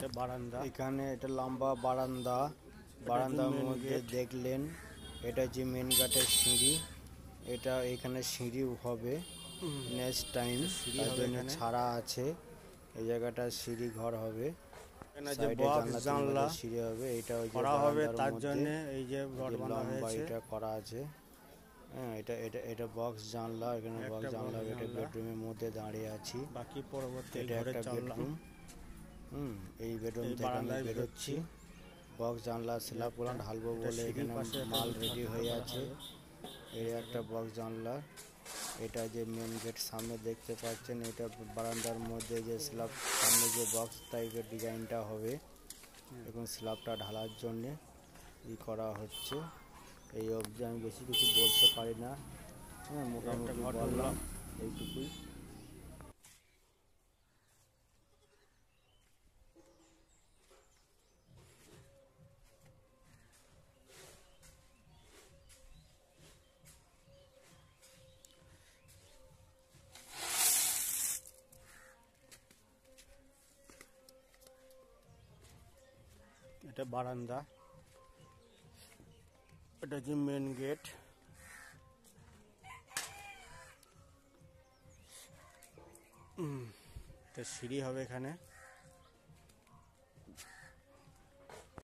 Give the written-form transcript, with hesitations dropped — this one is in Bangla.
এটা বারান্দা। এখানে এটা লম্বা বারান্দা। বারান্দার মধ্যে দেখলেন এটা যে মেন গেটের সিঁড়ি। এটা এখানে সিঁড়ি হবে নেক্সট টাইম, তার জন্য ছাড়া আছে। এই জায়গাটা সিঁড়ি ঘর হবে, সাইডে জানলা সিঁড়ি হবে। এটা ওই যে বারান্দার মধ্যে এই যে লম্বা এটা করা আছে। হ্যাঁ, এটা এটা এটা বক্স জানলা। এখানে বক্স জানলা। এটা বেডরুমের মধ্যে দাঁড়িয়ে আছি। বাকি পরবর্তী এটা একটা বেডরুম। এই বেডরুম থেকে আমি বেরোচ্ছি। বক্স জানলা স্ল্যাব গুলো ঢালবো বলে এখানে মাল রেডি হয়ে আছে। এই একটা বক্স জানলা। এটা যে মেন গেট সামনে দেখতে পাচ্ছেন, এটা বারান্দার মধ্যে যে স্ল্যাব সামনে যে বক্স টাইপের ডিজাইনটা হবে, এখন স্ল্যাবটা ঢালার জন্যে করা হচ্ছে। এই অবধি আমি বেশি কিছু বলতে পারি না। হ্যাঁ, মোটামুটি বললাম এইটুকুই। এটা বারান্দা। এটা যে মেন গেট। তো সিঁড়ি হবে এখানে।